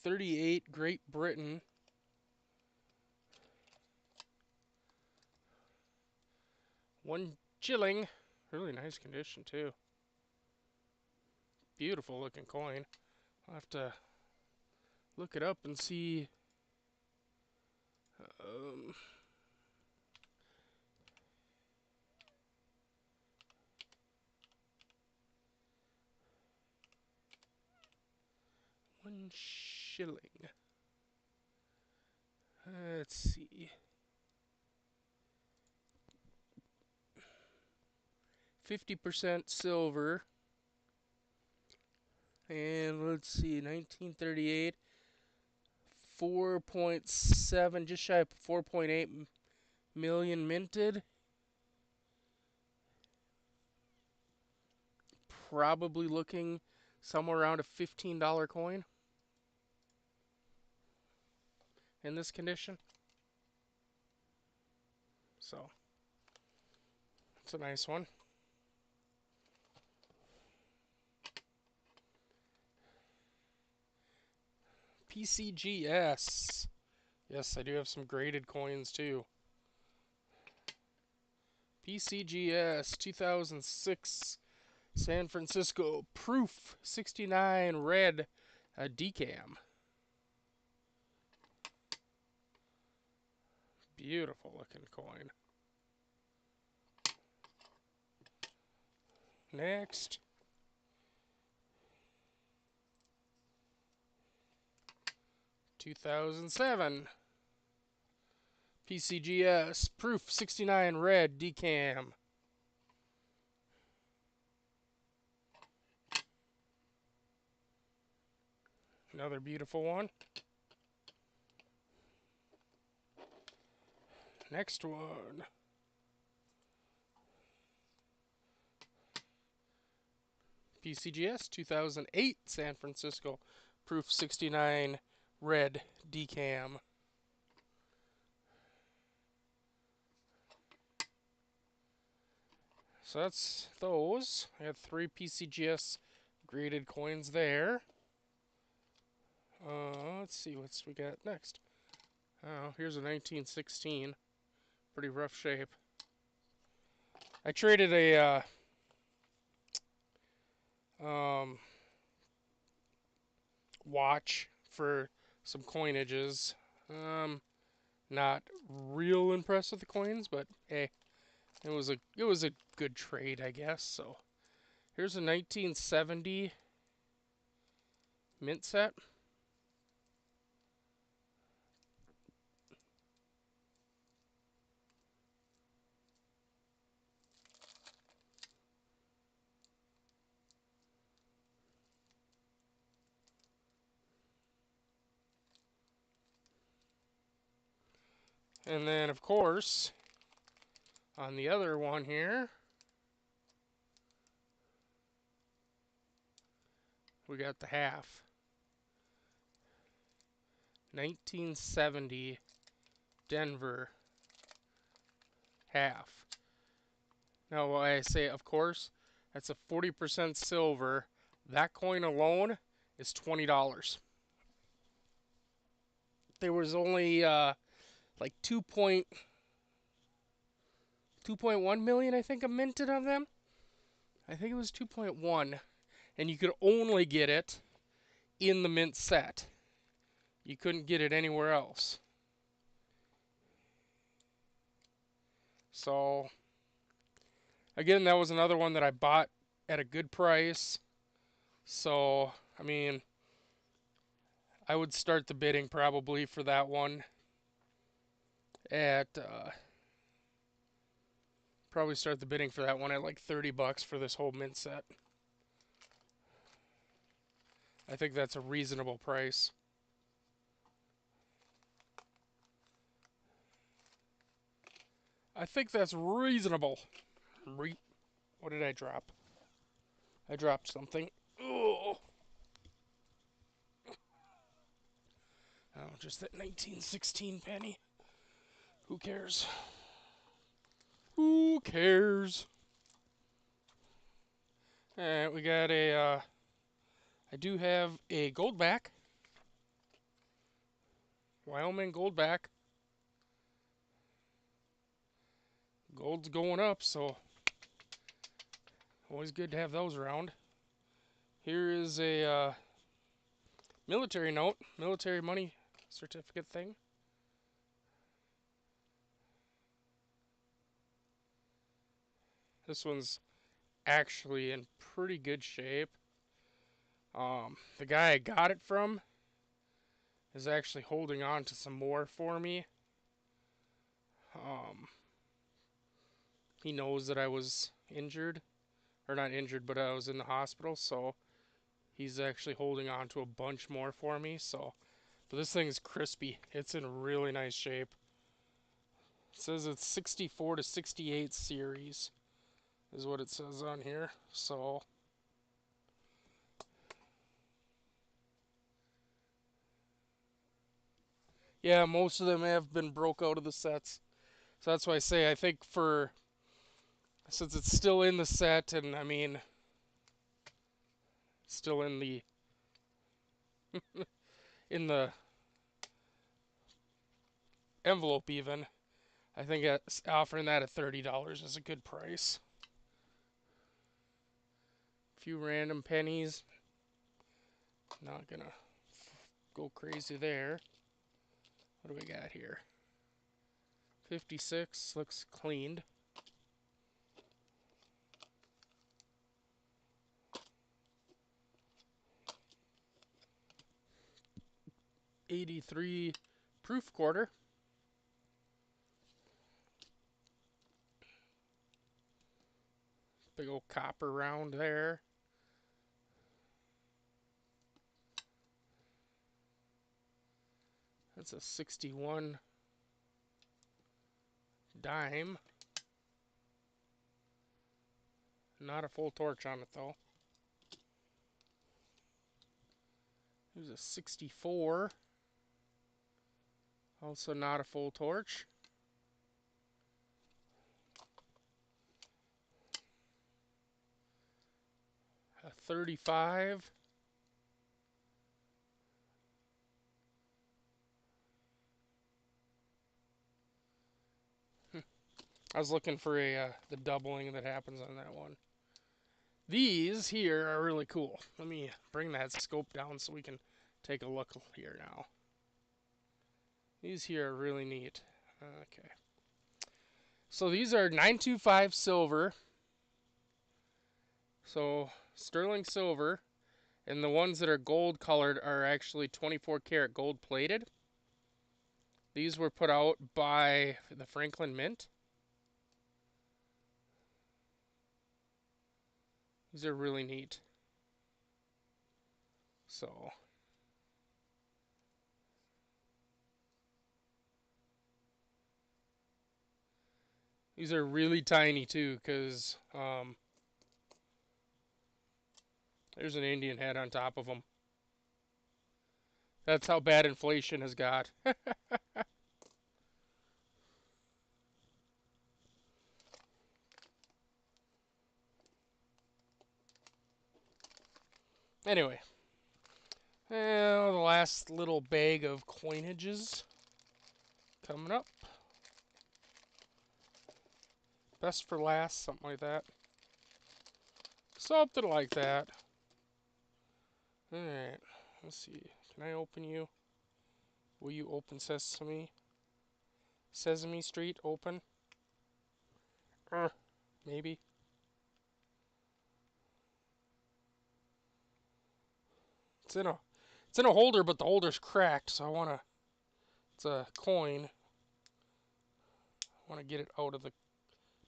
1938 Great Britain. One shilling. Really nice condition, too. Beautiful looking coin. I'll have to look it up and see. Um, One shilling. Let's see. 50% silver. And let's see, 1938, 4.7, just shy of 4.8 million minted. Probably looking somewhere around a $15 coin in this condition. So, it's a nice one. PCGS. Yes, I do have some graded coins too. PCGS 2006 San Francisco Proof 69 red decam. Beautiful looking coin. Next. (2007) PCGS Proof 69 red decam. Another beautiful one. Next one. PCGS 2008 San Francisco Proof 69 red decam. So that's those. I had 3 PCGS graded coins there. Let's see what we got next. Oh, here's a 1916. Pretty rough shape. I traded a watch for some coinages. Not real impressed with the coins, but hey, it was a good trade, I guess. So here's a 1970 mint set. And then, of course, on the other one here, we got the half. 1970 Denver half. Now, when I say, of course, that's a 40% silver. That coin alone is $20. There was only like 2.1 million, I think, minted of them. I think it was 2.1, and you could only get it in the mint set. You couldn't get it anywhere else. So, again, that was another one that I bought at a good price. So, I mean, I would start the bidding probably for that one at probably start the bidding for that one at like $30 for this whole mint set. I think that's a reasonable price. I think that's reasonable. What did I drop? I dropped something. Oh, just that 1916 penny. Who cares? Who cares? Alright, we got a, I do have a gold back. Wyoming Goldback. Gold's going up, so always good to have those around. Here is a military note, military money certificate thing. This one's actually in pretty good shape. The guy I got it from is actually holding on to some more for me. He knows that I was injured, or not injured, but I was in the hospital, so he's actually holding on to a bunch more for me. So, but this thing's crispy. It's in really nice shape. It says it's 64 to 68 series, is what it says on here. So, yeah, most of them have been broke out of the sets. So that's why I say I think for since it's still in the set, and I mean, still in the envelope even, I think offering that at $30 is a good price. A few random pennies. Not gonna go crazy there. What do we got here? 56 looks cleaned. '83 proof quarter. Big old copper round there. That's a 61 dime. Not a full torch on it though. Here's a 64. Also not a full torch. A 35. I was looking for the doubling that happens on that one. These here are really cool. Let me bring that scope down so we can take a look here now. These here are really neat. Okay. So these are 925 silver. So sterling silver. And the ones that are gold colored are actually 24 karat gold plated. These were put out by the Franklin Mint. These are really neat. So these are really tiny too, because there's an Indian head on top of them. That's how bad inflation has got. Anyway, well, the last little bag of coinages coming up. Best for last, something like that. Something like that. Alright, let's see. Can I open you? Will you open Sesame? Sesame Street open? Maybe. It's in a holder, but the holder's cracked, so I wanna. It's a coin. I wanna get it out of the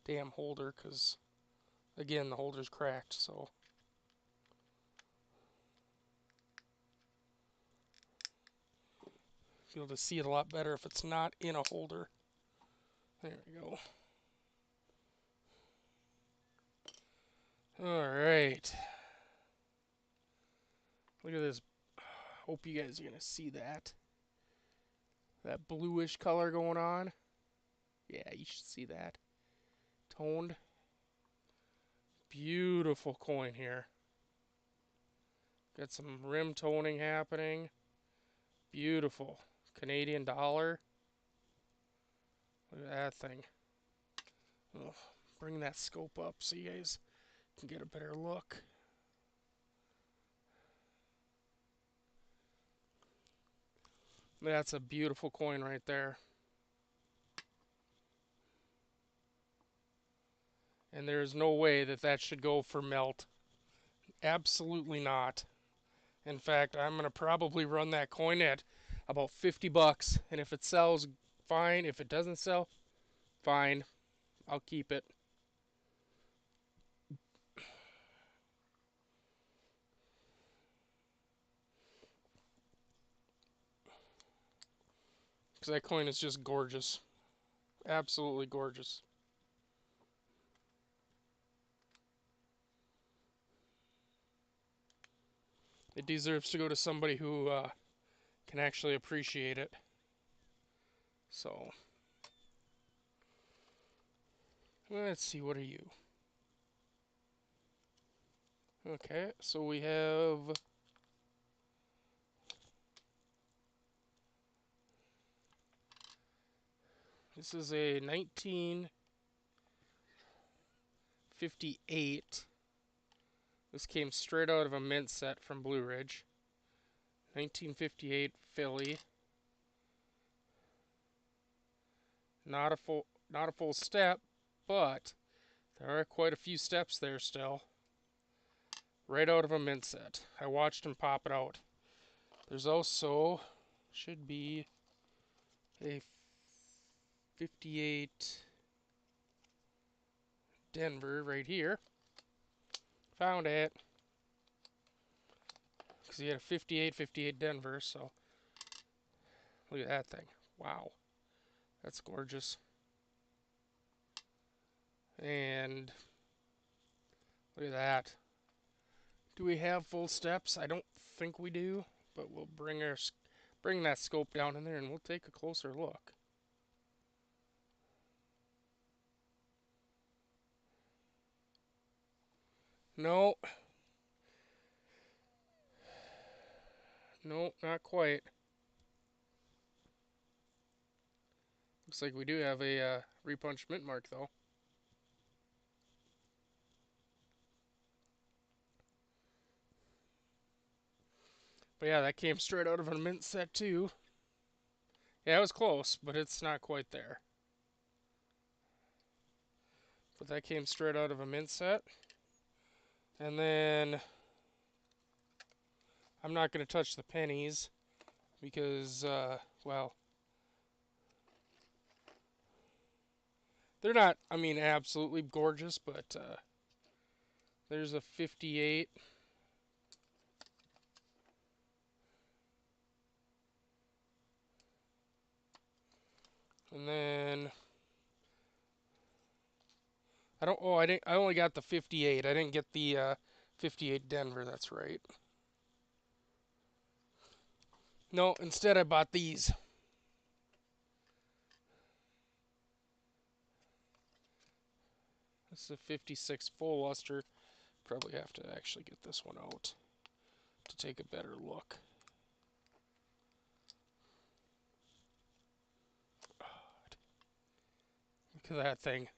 damn holder, cause again the holder's cracked. So you'll be able to see it a lot better if it's not in a holder. There we go. Alright. Look at this. Hope you guys are going to see that. That bluish color going on. Yeah, you should see that. Toned. Beautiful coin here. Got some rim toning happening. Beautiful. Canadian dollar. Look at that thing. Ugh. Bring that scope up so you guys can get a better look. That's a beautiful coin right there. And there's no way that that should go for melt. Absolutely not. In fact, I'm going to probably run that coin at about 50 bucks. And if it sells, fine. If it doesn't sell, fine. I'll keep it. Because that coin is just gorgeous. Absolutely gorgeous. It deserves to go to somebody who can actually appreciate it. So, let's see, what are you? Okay, so we have... This is a 1958. This came straight out of a mint set from Blue Ridge. 1958 Philly. Not a full step, but there are quite a few steps there still. Right out of a mint set. I watched him pop it out. There's also should be a 58 Denver right here. Found it. Because he had a 58 Denver, so look at that thing. Wow. That's gorgeous. And look at that. Do we have full steps? I don't think we do, but we'll bring that scope down in there and we'll take a closer look. No. No, not quite. Looks like we do have a repunch mint mark though. But yeah, that came straight out of a mint set too. Yeah, it was close, but it's not quite there. But that came straight out of a mint set. And then I'm not going to touch the pennies because, well, they're not, I mean, absolutely gorgeous, but there's a 58. And then I only got the 58. I didn't get the 58 Denver, that's right. No, instead I bought these. This is a 56 full luster. Probably have to actually get this one out to take a better look. God. Look at that thing.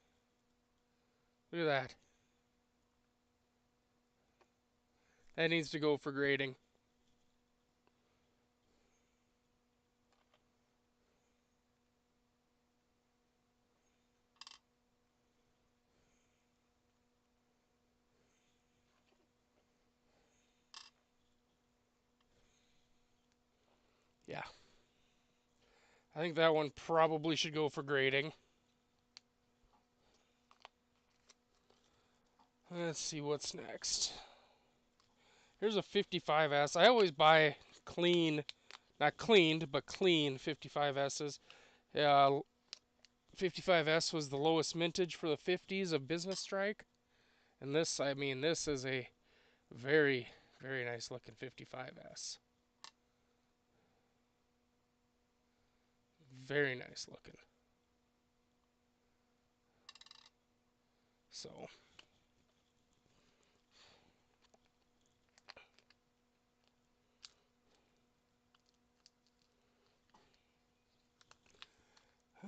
Look at that. That needs to go for grading. Yeah. I think that one probably should go for grading. Let's see what's next. Here's a 55S. I always buy clean, not cleaned, but clean 55Ss. 55S was the lowest mintage for the 50s of Business Strike. And this, I mean, this is a very, very nice looking 55S. Very nice looking. So,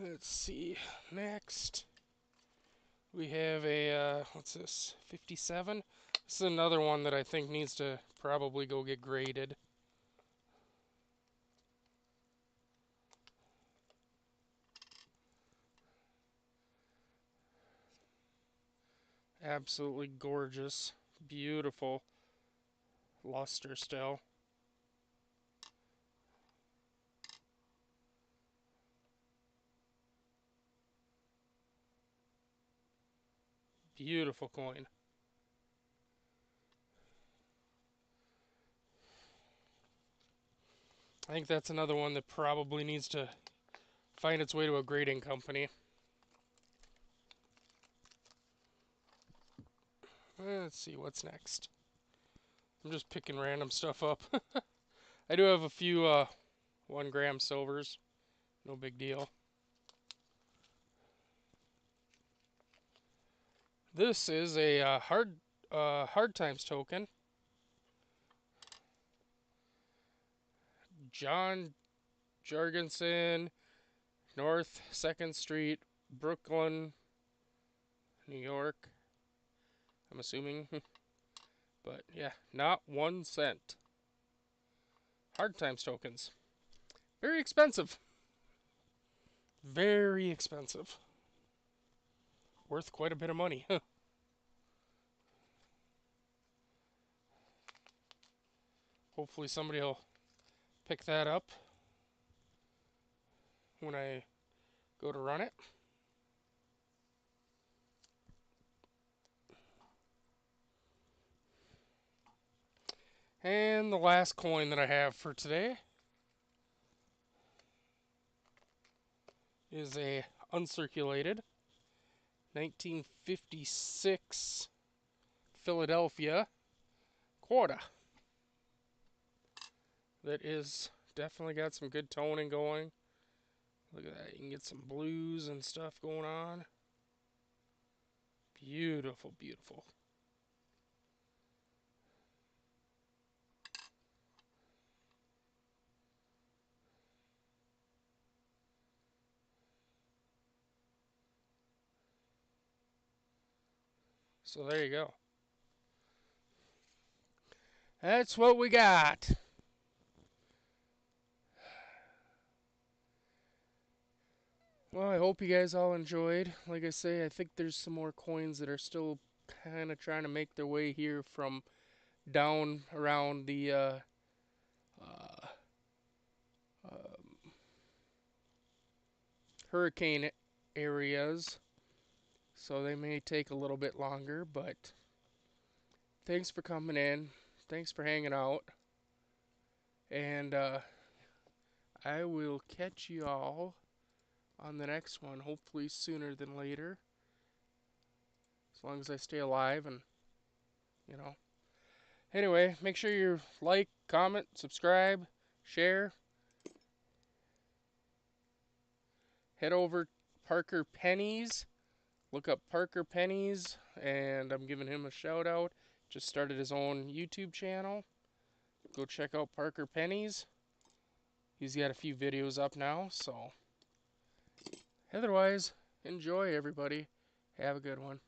Let's see. Next, we have a, what's this? 57? This is another one that I think needs to probably go get graded. Absolutely gorgeous. Beautiful luster still. Beautiful coin. I think that's another one that probably needs to find its way to a grading company. Let's see, what's next? I'm just picking random stuff up. I do have a few 1 gram silvers. No big deal. This is a hard times token. John Jorgensen, North 2nd Street, Brooklyn, New York. I'm assuming. But yeah, not 1 cent. Hard times tokens. Very expensive. Very expensive. Worth quite a bit of money. Hopefully somebody will pick that up when I go to run it. And the last coin that I have for today is a uncirculated 1956 Philadelphia quarter. That is definitely got some good toning going. Look at that, you can get some blues and stuff going on. Beautiful, beautiful. So there you go. That's what we got. Well, I hope you guys all enjoyed. Like I say, I think there's some more coins that are still kind of trying to make their way here from down around the uh, um, hurricane areas. So they may take a little bit longer, but thanks for coming in. Thanks for hanging out. And I will catch you all on the next one, hopefully sooner than later. As long as I stay alive and, you know. Anyway, make sure you like, comment, subscribe, share. Head over Parker Pennies. Look up Parker Pennies, and I'm giving him a shout out. Just started his own YouTube channel. Go check out Parker Pennies. He's got a few videos up now, so otherwise, enjoy everybody. Have a good one.